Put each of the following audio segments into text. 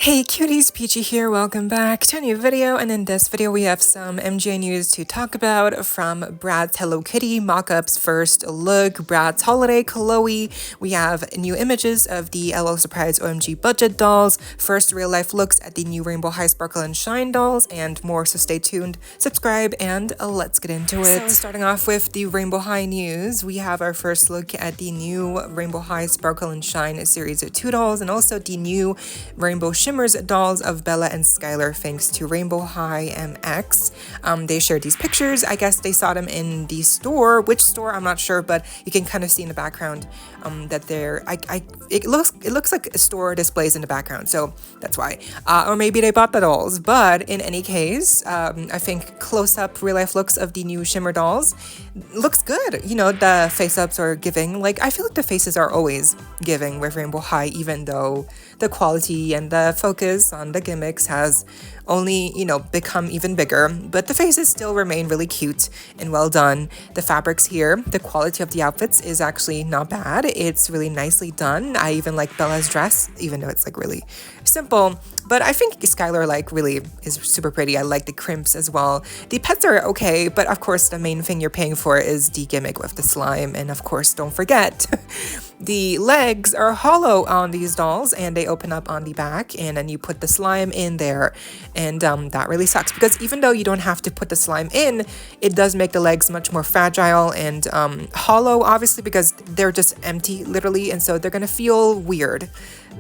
Hey cuties, PeachY here, welcome back to a new video, and in this video we have some MJ news to talk about from Bratz Hello Kitty mock-ups first look, Bratz Holiday Chloe, we have new images of the LO Surprise OMG Budget dolls, first real life looks at the new Rainbow High Sparkle and Shine dolls, and more, so stay tuned, subscribe, and let's get into it. So starting off with the Rainbow High news, we have our first look at the new Rainbow High Sparkle and Shine series of 2 dolls, and also the new Rainbow Shimmers dolls of Bella and Skylar thanks to Rainbow High MX. They shared these pictures. I guess they saw them in the store. Which store, I'm not sure, but you can kind of see in the background that they're it looks like store displays in the background, so that's why. Or maybe they bought the dolls, but in any case, I think close-up real-life looks of the new Shimmer dolls looks good. You know, the face-ups are giving, like, I feel like the faces are always giving with Rainbow High, even though the quality and the focus on the gimmicks has only, you know, become even bigger, but the faces still remain really cute and well done. The fabrics here, the quality of the outfits is actually not bad. It's really nicely done. I even like Bella's dress, even though it's like really simple, but I think Skylar like really is super pretty. I like the crimps as well. The pets are okay, but of course the main thing you're paying for is the gimmick with the slime, and of course don't forget the legs are hollow on these dolls and they open up on the back, and then you put the slime in there, and that really sucks because even though you don't have to put the slime in, it does make the legs much more fragile and hollow, obviously, because they're just empty literally, and so they're gonna feel weird.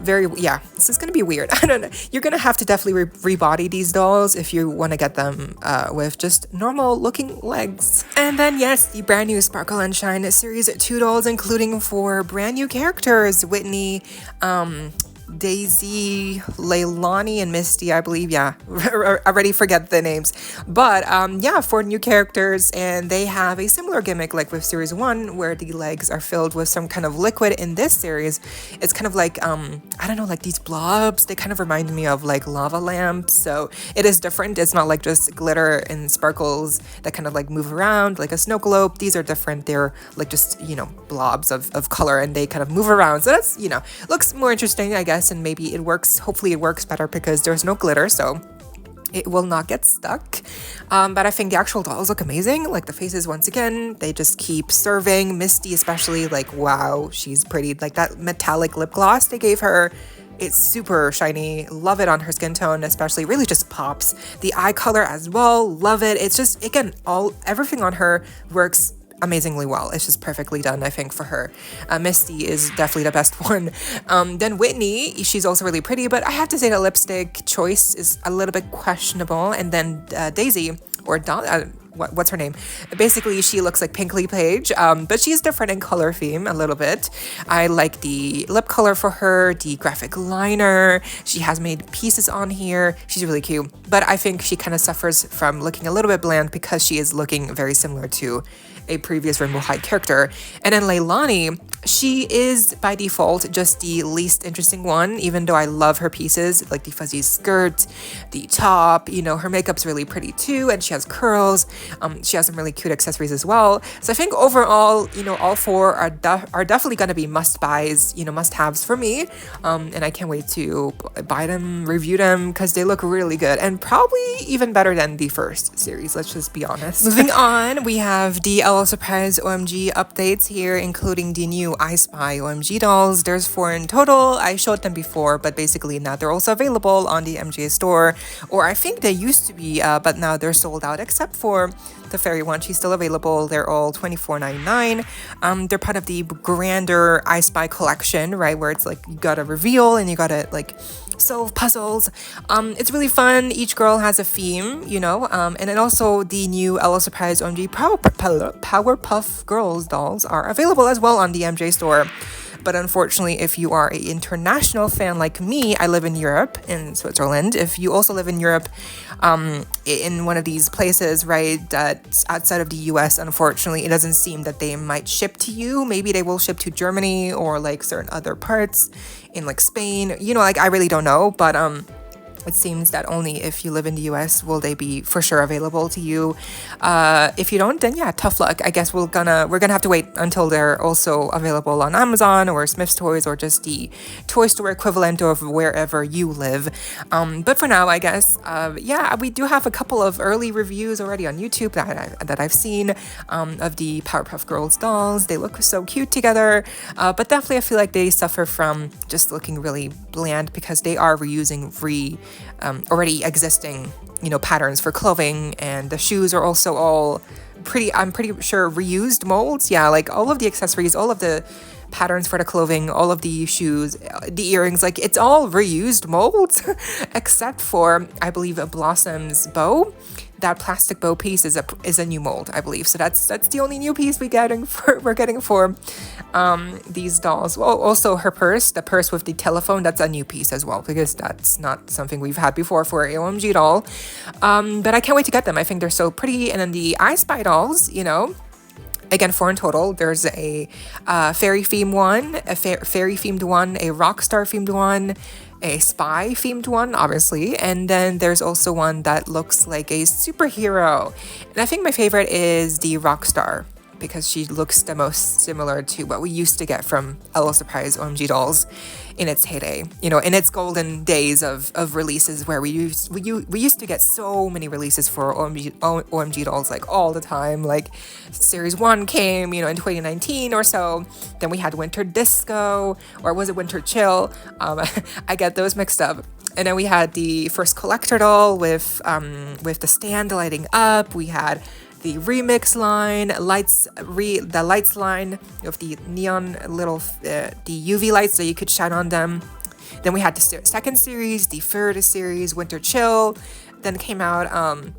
This is gonna be weird. I don't know, you're gonna have to definitely rebody these dolls if you want to get them with just normal looking legs. And then yes, the brand new Sparkle and Shine series 2 dolls, including 4 brand new characters: Whitney, Daisy, Leilani, and Misty, I believe. Yeah, I already forget the names, but 4 new characters, and they have a similar gimmick like with series 1, where the legs are filled with some kind of liquid. In this series, it's kind of like I don't know, like these blobs. They kind of remind me of like lava lamps, so it is different. It's not like just glitter and sparkles that kind of like move around like a snow globe. These are different. They're like just, you know, blobs of color, and they kind of move around, so that's, you know, looks more interesting, I guess, and maybe it works. Hopefully it works better because there's no glitter, so it will not get stuck. But I think the actual dolls look amazing. Like the faces, once again, they just keep serving. Misty especially, like, wow, she's pretty. Like that metallic lip gloss they gave her, it's super shiny. Love it on her skin tone, especially. Really just pops. The eye color as well, love it. It's just, again, everything on her works amazingly well. It's just perfectly done, I think, for her. Misty is definitely the best one. Then Whitney, she's also really pretty, but I have to say the lipstick choice is a little bit questionable. And then Daisy, or what's her name? Basically, she looks like Pinkley Page, but she's different in color theme a little bit. I like the lip color for her, the graphic liner. She has made pieces on here. She's really cute, but I think she kind of suffers from looking a little bit bland because she is looking very similar to a previous Rainbow High character. And then Leilani, she is by default just the least interesting one, even though I love her pieces, like the fuzzy skirt, the top, you know, her makeup's really pretty too, and she has curls. She has some really cute accessories as well. So I think overall, you know, all 4 are definitely going to be must-buys, you know, must-haves for me. And I can't wait to buy them, review them, because they look really good, and probably even better than the first series, let's just be honest. Moving on, we have the LO Surprise OMG updates here, including the new I Spy OMG dolls. There's 4 in total. I showed them before, but basically now they're also available on the MJ store, or I think they used to be, but now they're sold out, except for the fairy one. She's still available. They're all $24.99. They're part of the grander I Spy collection, right, where it's like you gotta reveal and you gotta like solve puzzles. It's really fun. Each girl has a theme, you know, and then also the new LO Surprise OMG Powerpuff Girls dolls are available as well on the MJ store. But unfortunately, if you are an international fan like me, I live in Europe, in Switzerland. If you also live in Europe, in one of these places, right, that's outside of the US, unfortunately, it doesn't seem that they might ship to you. Maybe they will ship to Germany or like certain other parts in like Spain. You know, like I really don't know, but It seems that only if you live in the US will they be for sure available to you. If you don't, then yeah, tough luck. I guess we're gonna have to wait until they're also available on Amazon or Smith's Toys or just the toy store equivalent of wherever you live. But for now, I guess, yeah, we do have a couple of early reviews already on YouTube that I've seen of the Powerpuff Girls dolls. They look so cute together, but definitely I feel like they suffer from just looking really bland because they are reusing already existing, patterns for clothing, and the shoes are also all I'm pretty sure reused molds. Yeah, like all of the accessories, all of the patterns for the clothing, all of the shoes, the earrings, like it's all reused molds except for, I believe, a Blossom's bow. That plastic bow piece is a new mold, I believe. So that's the only new piece we're getting for these dolls. Well, also her purse, the purse with the telephone, that's a new piece as well, because that's not something we've had before for an OMG doll. But I can't wait to get them. I think they're so pretty. And then the I Spy dolls, again, 4 in total. There's a fairy themed one, fairy themed one, a rock star themed one, a spy themed one, obviously, and then there's also one that looks like a superhero. And I think my favorite is the rock star, because she looks the most similar to what we used to get from LO Surprise OMG dolls in its heyday, in its golden days of releases, where we used to get so many releases for OMG dolls, like all the time. Like series 1 came, in 2019 or so. Then we had Winter Disco, or was it Winter Chill? I get those mixed up. And then we had the first collector doll with the stand lighting up. We had the remix line, the lights line of the neon little, the UV lights so you could shine on them. Then we had the second series, the third series, Winter Chill. Then came out,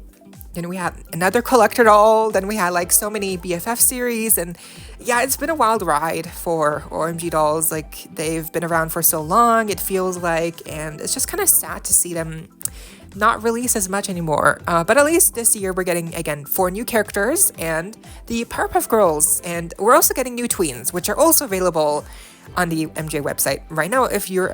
then we had another collector doll. Then we had like so many BFF series. And yeah, it's been a wild ride for OMG dolls. Like they've been around for so long, it feels like, and it's just kind of sad to see them not release as much anymore. But at least this year we're getting, again, 4 new characters and the Powerpuff Girls. And we're also getting new tweens, which are also available on the MJ website right now if you're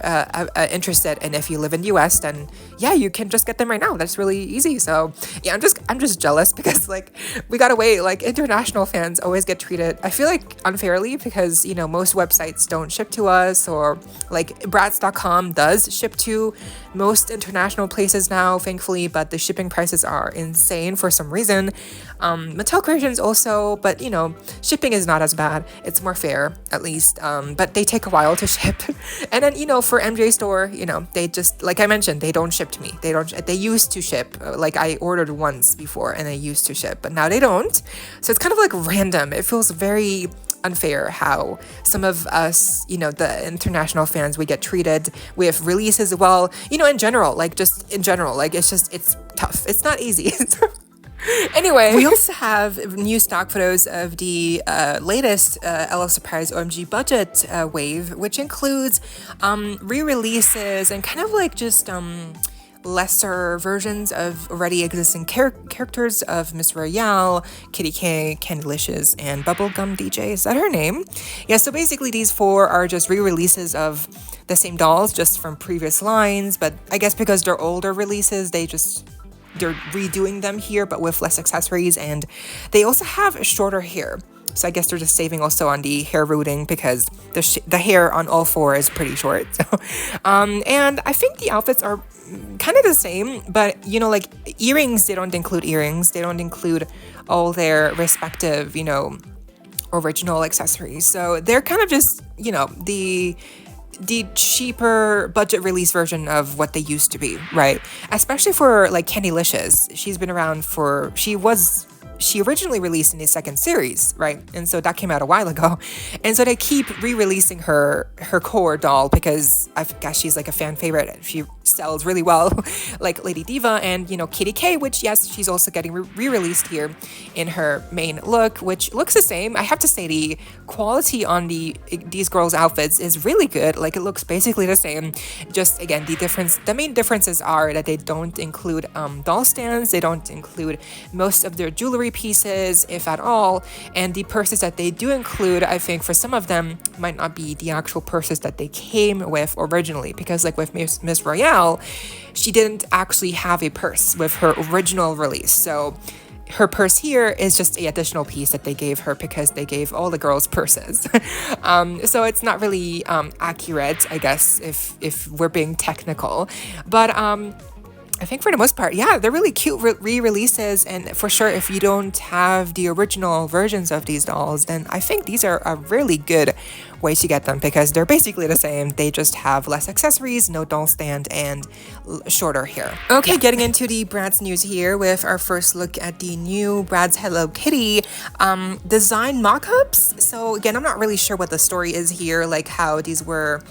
interested, and if you live in the US, then yeah, you can just get them right now. That's really easy. So yeah, I'm just jealous because like we gotta wait. Like international fans always get treated, I feel like, unfairly, because most websites don't ship to us, or like Bratz.com does ship to most international places now, thankfully, but the shipping prices are insane for some reason. Mattel Creations also, but shipping is not as bad. It's more fair, at least. But they take a while to ship. And then, for MJ Store, they just, like I mentioned, they don't ship to me. They used to ship. Like I ordered once before and they used to ship, but now they don't. So it's kind of like random. It feels very unfair how some of us, the international fans, we get treated with releases. Well, in general, like it's tough. It's not easy. Anyway, we also have new stock photos of the latest LO Surprise OMG Budget wave, which includes re-releases and kind of like just lesser versions of already existing characters of Miss Royale, Kitty K, Candylicious, and Bubblegum DJ. Is that her name? Yeah, so basically these 4 are just re-releases of the same dolls, just from previous lines, but I guess because they're older releases, they're redoing them here, but with less accessories, and they also have shorter hair. So I guess they're just saving also on the hair rooting, because the hair on all 4 is pretty short. So, and I think the outfits are kind of the same, but like earrings, they don't include earrings. They don't include all their respective, original accessories. So they're kind of just, the cheaper budget release version of what they used to be, right? Especially for like Candylicious. She's been around she originally released in the second series, right? And so that came out a while ago. And so they keep re-releasing her core doll because I guess she's like a fan favorite. She sells really well, like Lady Diva and, Kitty K, which, yes, she's also getting re-released here in her main look, which looks the same. I have to say the quality on these girls' outfits is really good. Like it looks basically the same. Just, again, the main differences are that they don't include doll stands. They don't include most of their jewelry pieces, if at all, and the purses that they do include, I think for some of them, might not be the actual purses that they came with originally, because like with Miss Royale, she didn't actually have a purse with her original release. So her purse here is just an additional piece that they gave her because they gave all the girls purses. So it's not really accurate, I guess, if we're being technical. But I think for the most part, yeah, they're really cute re-releases. And for sure, if you don't have the original versions of these dolls, then I think these are a really good way to get them because they're basically the same. They just have less accessories, no doll stand, and shorter hair. Okay, getting into the Bratz news here with our first look at the new Bratz Hello Kitty design mock-ups. So again, I'm not really sure what the story is here, like how these were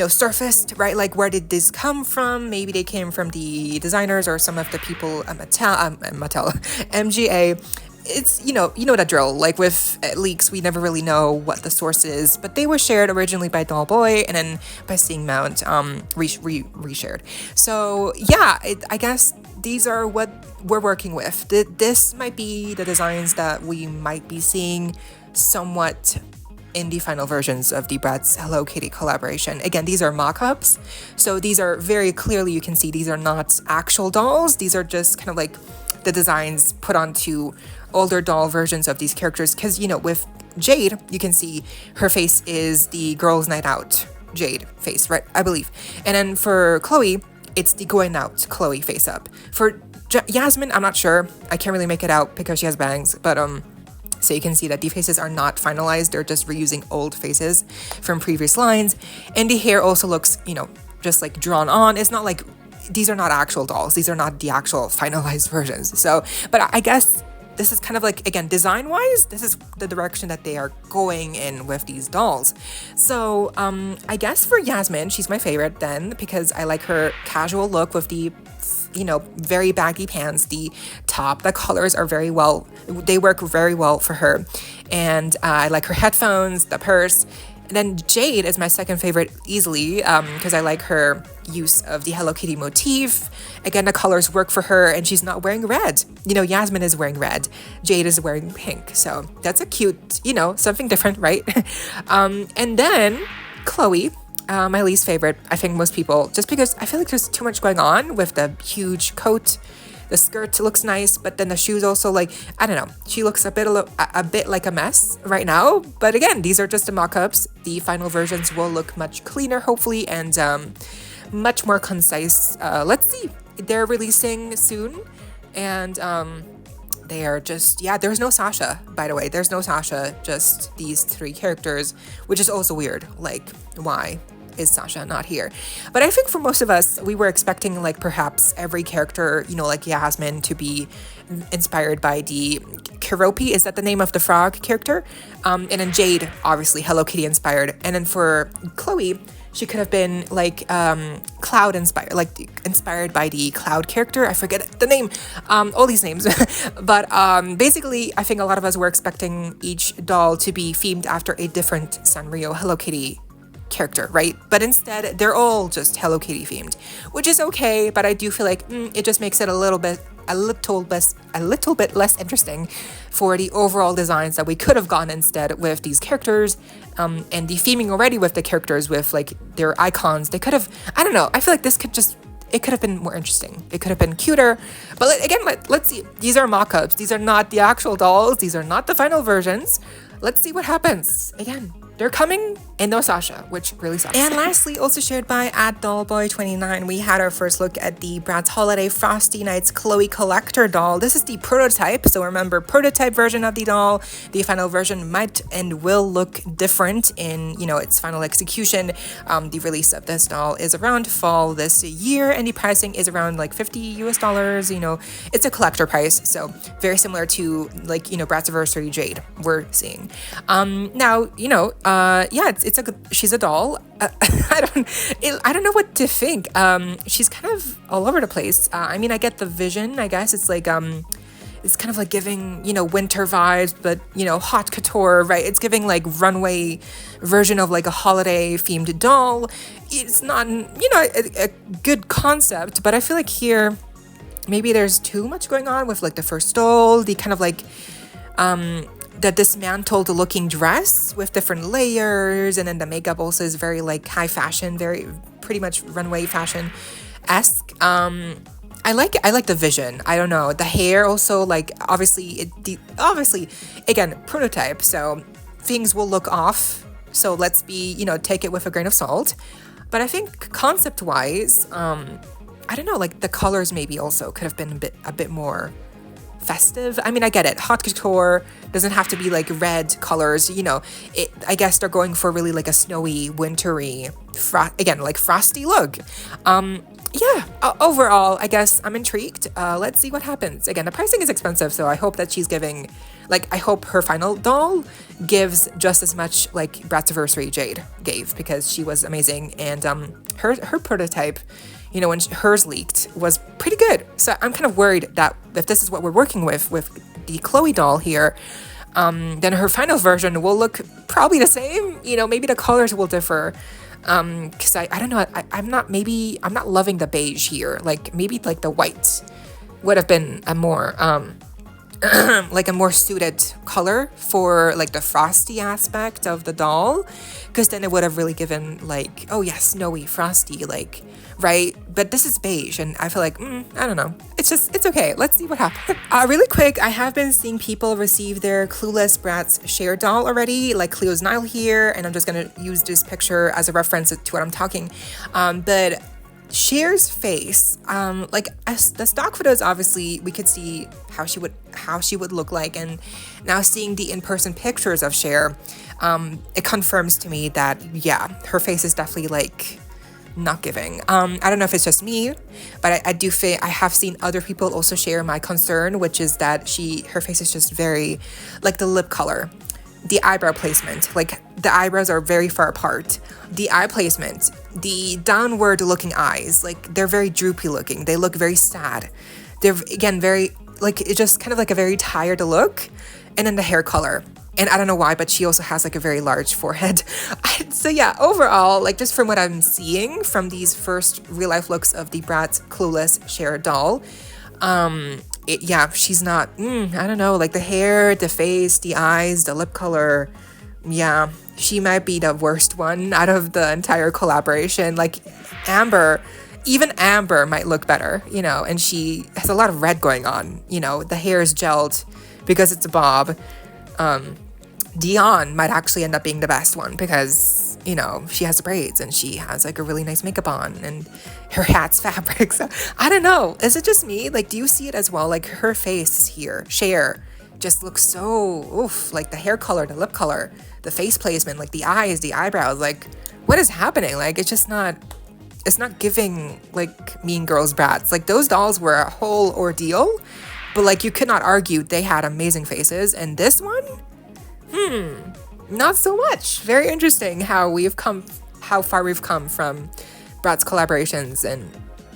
surfaced, right? Like, where did this come from? Maybe they came from the designers or some of the people at Mattel, MGA. It's, you know that drill. Like, with leaks, we never really know what the source is, but they were shared originally by Doll Boy and then by Seeing Mount, reshared. So, yeah, I guess these are what we're working with. This might be the designs that we might be seeing somewhat in the final versions of the Bratz Hello Kitty collaboration. Again, these are mock-ups, so these are very clearly, you can see these are not actual dolls. These are just kind of like the designs put onto older doll versions of these characters, because with Jade, you can see her face is the Girls Night Out Jade face, right? I believe. And then for Chloe, it's the Going Out Chloe face up. For Yasmin, I'm not sure. I can't really make it out because she has bangs, but so you can see that the faces are not finalized. They're just reusing old faces from previous lines. And the hair also looks, just like drawn on. It's not like, these are not actual dolls. These are not the actual finalized versions. So, but I guess this is kind of like, again, design-wise, this is the direction that they are going in with these dolls. So, I guess for Yasmin, she's my favorite then, because I like her casual look with the very baggy pants, the top, the colors are they work very well for her. And I like her headphones, the purse. And then Jade is my second favorite easily, because I like her use of the Hello Kitty motif. Again, the colors work for her, and she's not wearing red. Yasmin is wearing red. Jade is wearing pink. So that's a cute, something different, right? And then Chloe, my least favorite, I think most people, just because I feel like there's too much going on with the huge coat. The skirt looks nice, but then the shoes also, like, I don't know. She looks a bit like a mess right now. But again, these are just the mock-ups. The final versions will look much cleaner, hopefully, and much more concise. Let's see. They're releasing soon, and they are just, there's no Sasha, by the way. There's no Sasha, just these three characters, which is also weird. Like, why is Sasha not here? But I think for most of us, we were expecting, like, perhaps every character, like Yasmin, to be inspired by the Keropi. Is that the name of the frog character? And then Jade, obviously Hello Kitty inspired. And then for Chloe, she could have been like Cloud inspired, like inspired by the Cloud character. I forget the name, all these names. But basically, I think a lot of us were expecting each doll to be themed after a different Sanrio Hello Kitty character, right? But instead, they're all just Hello Kitty themed, which is okay. But I do feel like it just makes it a little bit less interesting for the overall designs that we could have gotten instead with these characters, and the theming already with the characters with like their icons. They could have, I don't know. I feel like it could have been more interesting. It could have been cuter. But let's see. These are mock-ups. These are not the actual dolls. These are not the final versions. Let's see what happens. Again, they're coming, and no Sasha, which really sucks. And lastly, also shared by @dollboy29, we had our first look at the Bratz Holiday Frosty Nights Chloe Collector doll. This is the prototype, so remember, prototype version of the doll. The final version might and will look different in, its final execution. The release of this doll is around fall this year, and the pricing is around like $50 US. It's a collector price, so very similar to like, Bratziversary Jade we're seeing. Now, she's a doll. I don't know what to think. She's kind of all over the place. I get the vision. I guess it's like it's kind of like giving winter vibes, but haute couture, right? It's giving like runway version of like a holiday themed doll. It's not a good concept, but I feel like here maybe there's too much going on with like the first doll, the kind of like the dismantled looking dress with different layers, and then the makeup also is very like high fashion, very pretty much runway fashion. esque. I like the vision. I don't know, the hair also, like, obviously again, prototype, so things will look off, so let's be, take it with a grain of salt. But I think concept wise, I don't know, like the colors maybe also could have been a bit more festive. I mean, I get it, haute couture doesn't have to be like red colors, I guess they're going for really like a snowy, wintry, like frosty look. Overall, I guess I'm intrigued. Let's see what happens. Again, the pricing is expensive, so I hope that she's giving, I hope her final doll gives just as much like Bratziversary Jade gave, because she was amazing, and her prototype, when hers leaked, was pretty good. So I'm kind of worried that if this is what we're working with the Chloe doll here, then her final version will look probably the same. Maybe the colors will differ. Because I don't know, I'm not loving the beige here. Like maybe like the white would have been a more like a more suited color for like the frosty aspect of the doll, because then it would have really given like, oh yeah, snowy, frosty, like, right? But this is beige, and I feel like, I don't know. It's okay. Let's see what happens. Really quick, I have been seeing people receive their Clueless Bratz Cher doll already, like Cleo's Nile here, and I'm just gonna use this picture as a reference to what I'm talking. But Cher's face, like as the stock photos, obviously we could see how she would look like, and now seeing the in-person pictures of Cher, it confirms to me that yeah, her face is definitely like not giving. I don't know if it's just me, but I do feel I have seen other people also share my concern, which is that her face is just very, like the lip color, the eyebrow placement, like the eyebrows are very far apart, the eye placement, the downward looking eyes, like they're very droopy looking, they look very sad, they're again very, like it's just kind of like a very tired look. And then the hair color, and I don't know why, but she also has like a very large forehead. So yeah, overall, like just from what I'm seeing from these first real life looks of the Bratz Clueless Cher doll, she's not, I don't know, like the hair, the face, the eyes, the lip color, yeah, she might be the worst one out of the entire collaboration. Like even Amber might look better, and she has a lot of red going on, the hair is gelled because it's a bob. Dion might actually end up being the best one because, she has braids and she has like a really nice makeup on and her hat's fabric. So I don't know. Is it just me? Like, do you see it as well? Like her face here, Cher, just looks so, like the hair color, the lip color, the face placement, like the eyes, the eyebrows, like what is happening? Like it's not giving like Mean Girls Bratz. Like those dolls were a whole ordeal, but like you could not argue they had amazing faces, and this one, not so much. Very interesting how far we've come from Bratz collaborations and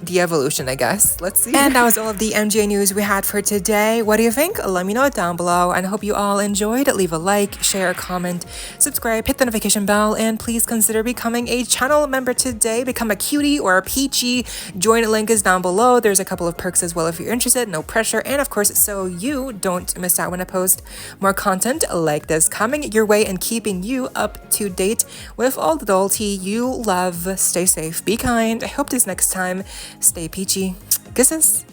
the evolution, I guess. Let's see. And that was all of the MJ news we had for today. What do you think? Let me know down below, and I hope you all enjoyed. Leave a like, share, comment, subscribe, hit the notification bell, and please consider becoming a channel member today. Become a cutie or a PeachY. Join link is down below. There's a couple of perks as well if you're interested. No pressure, and of course, so you don't miss out when I post more content like this coming your way and keeping you up to date with all the doll tea you love. Stay safe, be kind. I hope this next time. Stay peachy. Kisses.